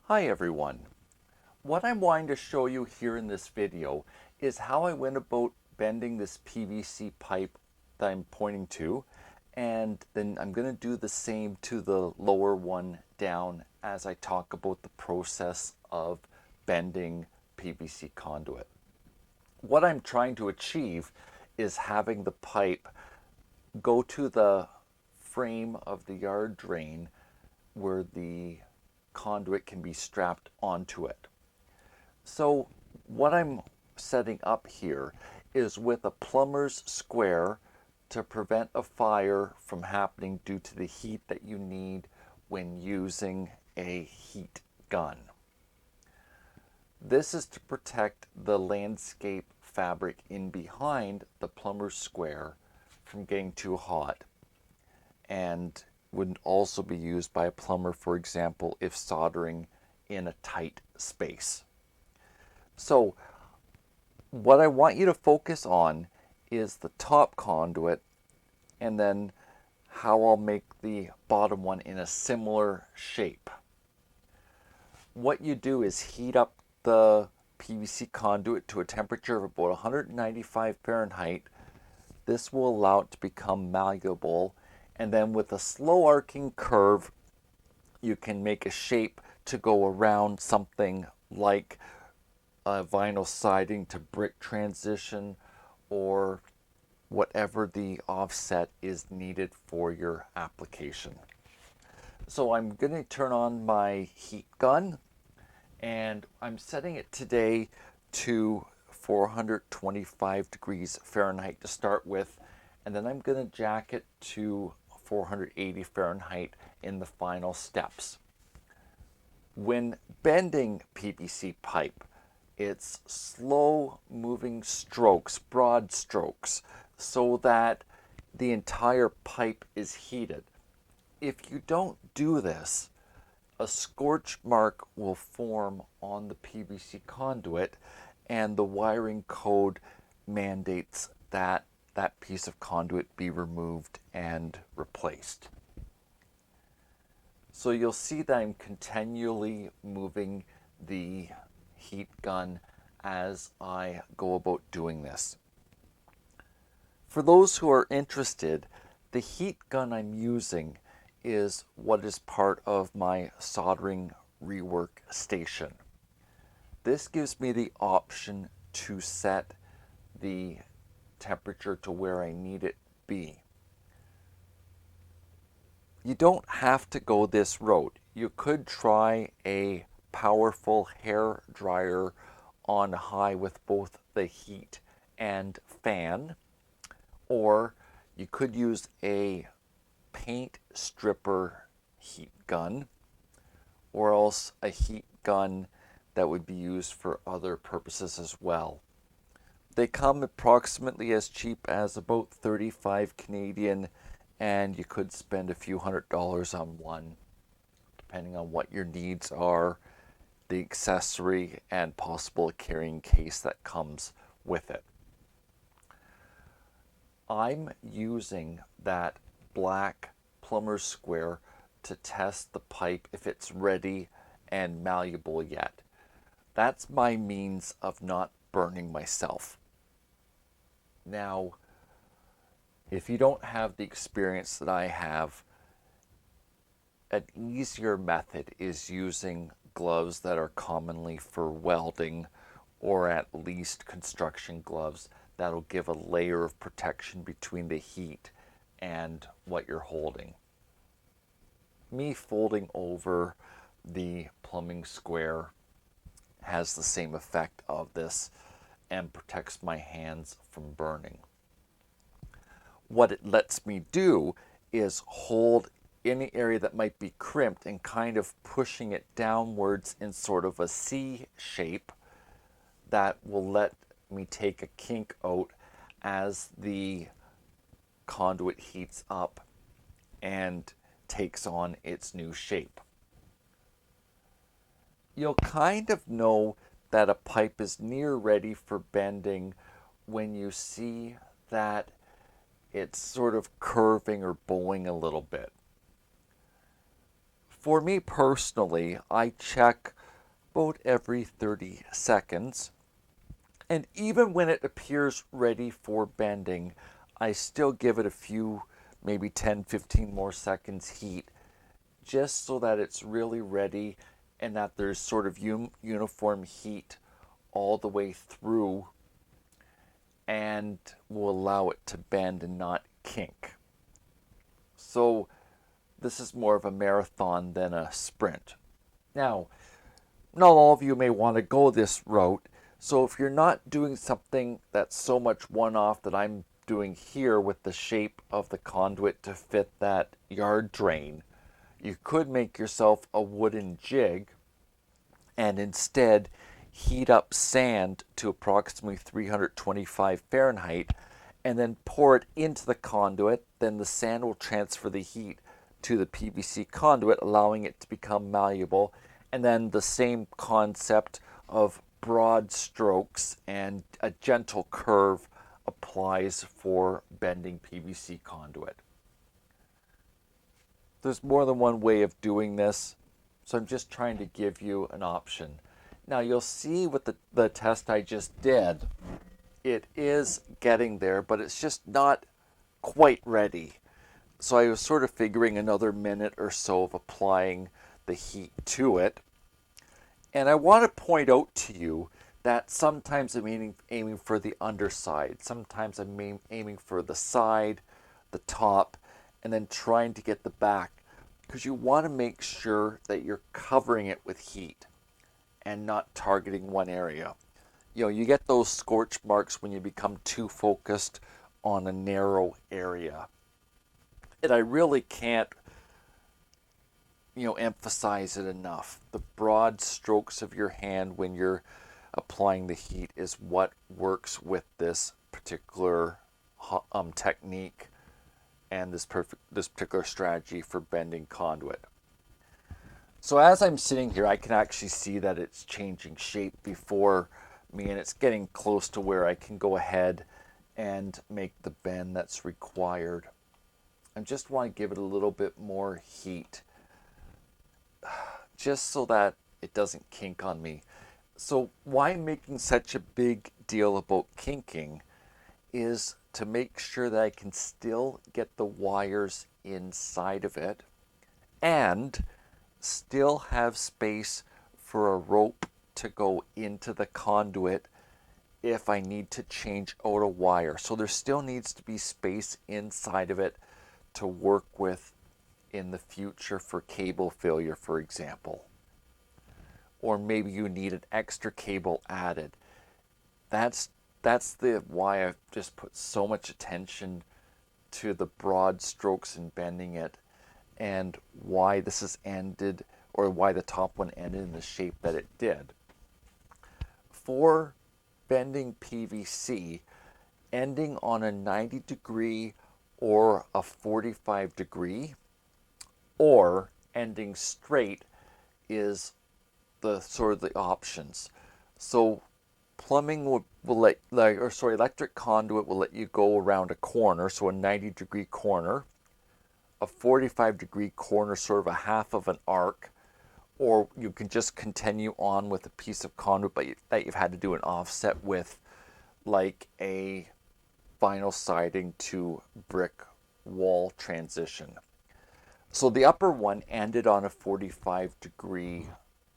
Hi everyone. What I'm wanting to show you here in this video is how I went about bending this PVC pipe that I'm pointing to, and then I'm going to do the same to the lower one down as I talk about the process of bending PVC conduit. What I'm trying to achieve is having the pipe go to the frame of the yard drain where the conduit can be strapped onto it. So what I'm setting up here is with a plumber's square to prevent a fire from happening due to the heat that you need when using a heat gun. This is to protect the landscape fabric in behind the plumber's square from getting too hot, and would also be used by a plumber, for example, if soldering in a tight space. So what I want you to focus on is the top conduit, and then how I'll make the bottom one in a similar shape. What you do is heat up the PVC conduit to a temperature of about 195 Fahrenheit. This will allow it to become malleable, and then with a slow arcing curve you can make a shape to go around something like a vinyl siding to brick transition, or whatever the offset is needed for your application. So I'm going to turn on my heat gun, and I'm setting it today to 425 degrees Fahrenheit to start with, and then I'm going to jack it to 480 Fahrenheit in the final steps. When bending PVC pipe, it's slow moving strokes, broad strokes, so that the entire pipe is heated. If you don't do this, a scorch mark will form on the PVC conduit, and the wiring code mandates that that piece of conduit be removed and replaced. So you'll see that I'm continually moving the heat gun as I go about doing this. For those who are interested, the heat gun I'm using is what is part of my soldering rework station. This gives me the option to set the temperature to where I need it be. You don't have to go this route. You could try a powerful hair dryer on high with both the heat and fan, or you could use a paint stripper heat gun, or else a heat gun that would be used for other purposes as well. They come approximately as cheap as about 35 Canadian, and you could spend a few $100s on one, depending on what your needs are, the accessory, and possible carrying case that comes with it. I'm using that black plumber's square to test the pipe if it's ready and malleable yet. That's my means of not burning myself. Now, if you don't have the experience that I have, an easier method is using gloves that are commonly for welding, or at least construction gloves that'll give a layer of protection between the heat and what you're holding. Me folding over the plumbing square has the same effect of this and protects my hands from burning. What it lets me do is hold any area that might be crimped and kind of pushing it downwards in sort of a C shape that will let me take a kink out as the conduit heats up and takes on its new shape. You'll kind of know that a pipe is near ready for bending when you see that it's sort of curving or bowing a little bit. For me personally, I check about every 30 seconds. And even when it appears ready for bending, I still give it a few, maybe 10, 15 more seconds heat, just so that it's really ready and that there's sort of uniform heat all the way through and will allow it to bend and not kink. So this is more of a marathon than a sprint. Now, not all of you may want to go this route, so if you're not doing something that's so much one-off that I'm doing here with the shape of the conduit to fit that yard drain, you could make yourself a wooden jig and instead heat up sand to approximately 325 Fahrenheit and then pour it into the conduit. Then the sand will transfer the heat to the PVC conduit, allowing it to become malleable. And then the same concept of broad strokes and a gentle curve applies for bending PVC conduit. There's more than one way of doing this, so I'm just trying to give you an option. Now you'll see with the test I just did, it is getting there, but it's just not quite ready. So I was sort of figuring another minute or so of applying the heat to it. And I want to point out to you that sometimes I'm aiming for the underside. Sometimes I'm aiming for the side, the top, and then trying to get the back, because you want to make sure that you're covering it with heat and not targeting one area. You know, you get those scorch marks when you become too focused on a narrow area. And I really can't, emphasize it enough. The broad strokes of your hand when you're applying the heat is what works with this particular technique and this particular strategy for bending conduit. So as I'm sitting here, I can actually see that it's changing shape before me, and it's getting close to where I can go ahead and make the bend that's required. I just want to give it a little bit more heat, just so that it doesn't kink on me. So why I'm making such a big deal about kinking is to make sure that I can still get the wires inside of it and still have space for a rope to go into the conduit if I need to change out a wire. So there still needs to be space inside of it to work with in the future for cable failure, for example. Or maybe you need an extra cable added. That's why I've just put so much attention to the broad strokes and bending it, and why this has ended, or why the top one ended in the shape that it did. For bending PVC, ending on a 90 degree or a 45 degree, or ending straight is the sort of the options. So plumbing electric conduit will let you go around a corner, so a 90 degree corner, a 45 degree corner, sort of a half of an arc, or you can just continue on with a piece of conduit but that you've had to do an offset with, like a vinyl siding to brick wall transition. So the upper one ended on a 45 degree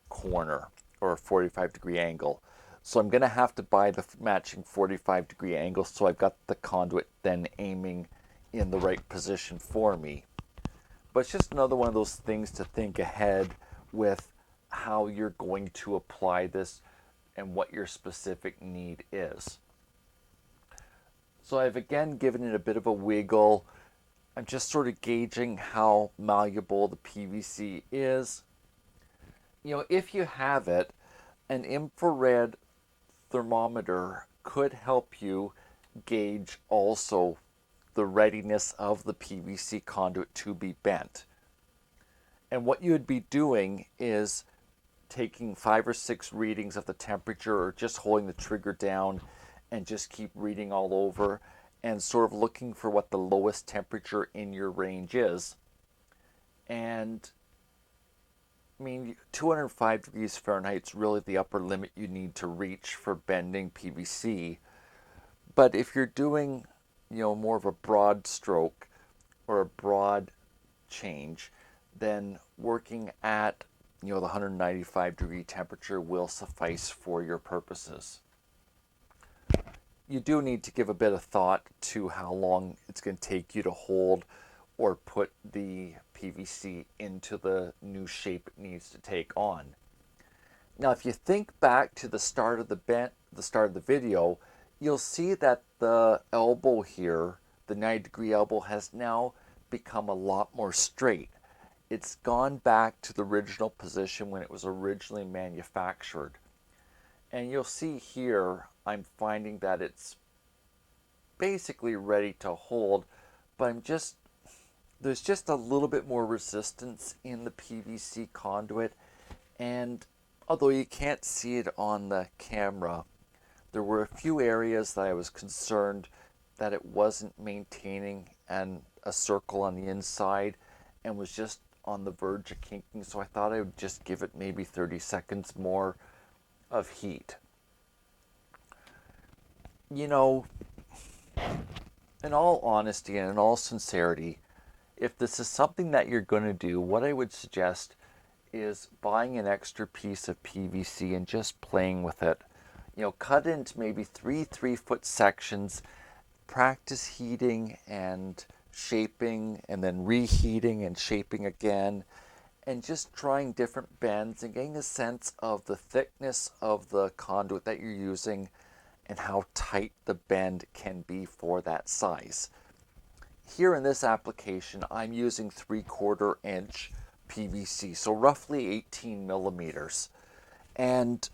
corner, or a 45 degree angle. So I'm going to have to buy the matching 45 degree angle, so I've got the conduit then aiming in the right position for me. But it's just another one of those things to think ahead with how you're going to apply this and what your specific need is. So I've again given it a bit of a wiggle. I'm just sort of gauging how malleable the PVC is. If you have it, an infrared thermometer could help you gauge also the readiness of the PVC conduit to be bent. And what you would be doing is taking 5 or 6 readings of the temperature, or just holding the trigger down and just keep reading all over and sort of looking for what the lowest temperature in your range is. And I mean, 205 degrees Fahrenheit is really the upper limit you need to reach for bending PVC. But if you're doing, more of a broad stroke or a broad change, then working at, the 195-degree temperature will suffice for your purposes. You do need to give a bit of thought to how long it's going to take you to hold or put the PVC into the new shape it needs to take on. Now, if you think back to the start of the video, you'll see that the elbow here, the 90-degree elbow, has now become a lot more straight. It's gone back to the original position when it was originally manufactured. And you'll see here, I'm finding that it's basically ready to hold, but there's just a little bit more resistance in the PVC conduit. And although you can't see it on the camera, there were a few areas that I was concerned that it wasn't maintaining a circle on the inside and was just on the verge of kinking. So I thought I would just give it maybe 30 seconds more of heat. In all honesty and in all sincerity, if this is something that you're going to do, what I would suggest is buying an extra piece of PVC and just playing with it. Cut into maybe 3-foot sections, practice heating and shaping, and then reheating and shaping again, and just trying different bends and getting a sense of the thickness of the conduit that you're using and how tight the bend can be for that size. Here in this application, I'm using 3/4 inch PVC, so roughly 18 millimeters. And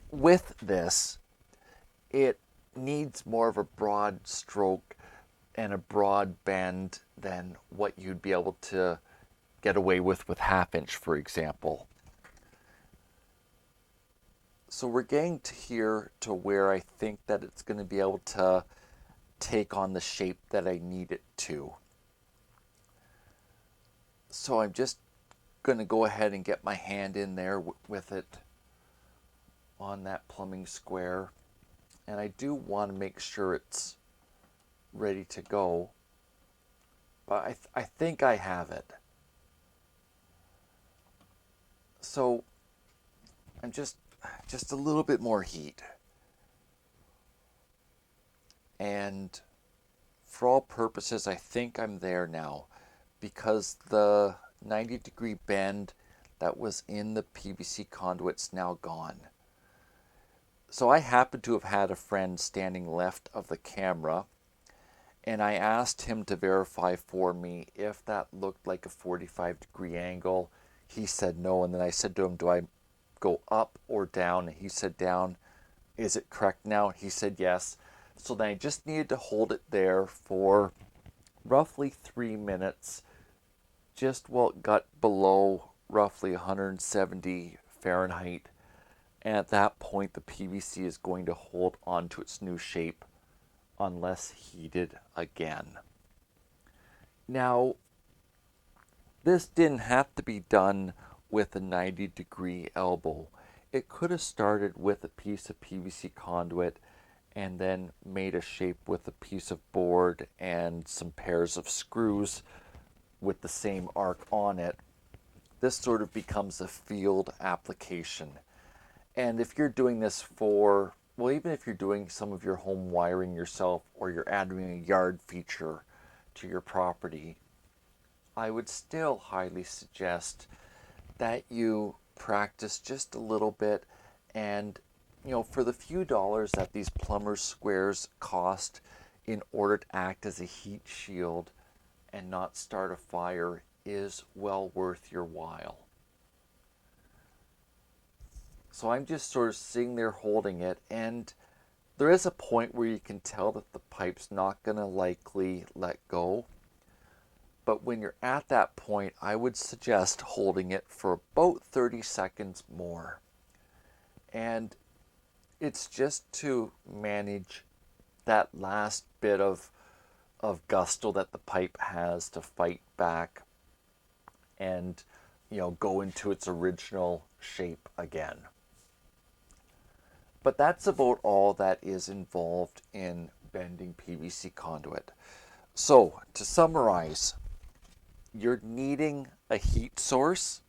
with this, it needs more of a broad stroke and a broad bend than what you'd be able to get away with 1/2 inch, for example. So we're getting to here to where I think that it's going to be able to take on the shape that I need it to. So I'm just going to go ahead and get my hand in there with it on that plumbing square. And I do want to make sure it's ready to go. But I think I have it. So I'm just a little bit more heat. And for all purposes, I think I'm there now, because the 90-degree bend that was in the PVC conduit's now gone. So I happen to have had a friend standing left of the camera, and I asked him to verify for me if that looked like a 45-degree angle. He said no, and then I said to him, do I go up or down? And he said down. Is it correct now? He said yes. So then I just needed to hold it there for roughly 3 minutes, just while it got below roughly 170 Fahrenheit. And at that point, the PVC is going to hold onto its new shape unless heated again. Now, this didn't have to be done with a 90-degree elbow. It could have started with a piece of PVC conduit and then made a shape with a piece of board and some pairs of screws with the same arc on it. This sort of becomes a field application. And if you're doing this even if you're doing some of your home wiring yourself, or you're adding a yard feature to your property, I would still highly suggest that you practice just a little bit. And for the few dollars that these plumber's squares cost in order to act as a heat shield and not start a fire, is well worth your while. So I'm just sort of sitting there holding it, and there is a point where you can tell that the pipe's not going to likely let go. But when you're at that point, I would suggest holding it for about 30 seconds more. And it's just to manage that last bit of gusto that the pipe has to fight back and go into its original shape again. But that's about all that is involved in bending PVC conduit. So, to summarize, you're needing a heat source.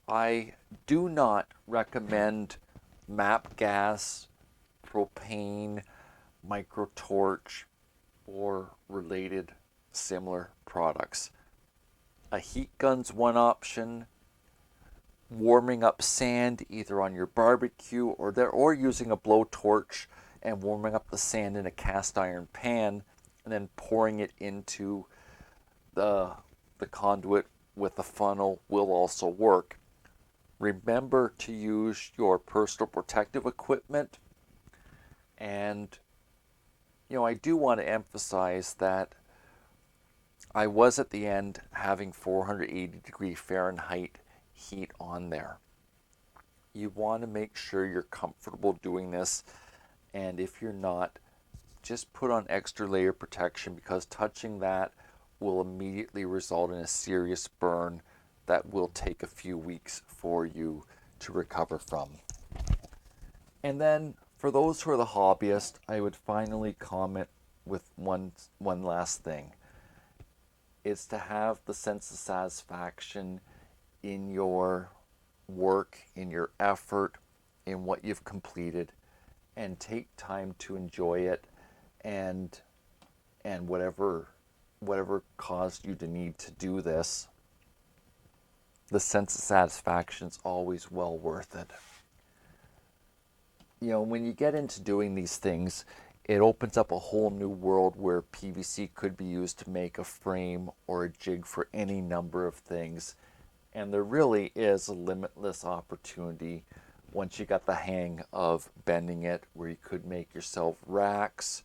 I do not recommend MAP gas, propane, microtorch, or related similar products. A heat gun's one option. Warming up sand either on your barbecue or using a blowtorch and warming up the sand in a cast iron pan and then pouring it into the conduit with a funnel will also work. Remember to use your personal protective equipment. And I do want to emphasize that I was at the end having 480 Fahrenheit heat on there. You want to make sure you're comfortable doing this, and if you're not, just put on extra layer protection, because touching that will immediately result in a serious burn that will take a few weeks for you to recover from. And then for those who are the hobbyist, I would finally comment with one last thing. It's to have the sense of satisfaction in your work, in your effort, in what you've completed, and take time to enjoy it, and whatever caused you to need to do this, the sense of satisfaction is always well worth it. When you get into doing these things, it opens up a whole new world where PVC could be used to make a frame or a jig for any number of things. And there really is a limitless opportunity once you got the hang of bending it, where you could make yourself racks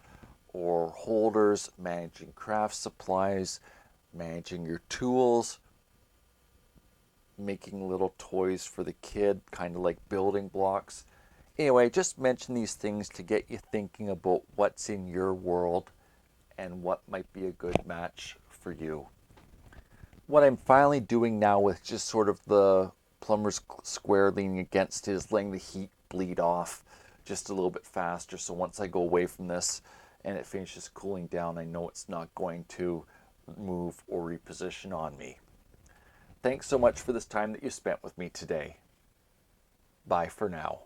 or holders, managing craft supplies, managing your tools, making little toys for the kid, kind of like building blocks. Anyway, just mention these things to get you thinking about what's in your world and what might be a good match for you. What I'm finally doing now with just sort of the plumber's square leaning against it is letting the heat bleed off just a little bit faster. So once I go away from this and it finishes cooling down, I know it's not going to move or reposition on me. Thanks so much for this time that you spent with me today. Bye for now.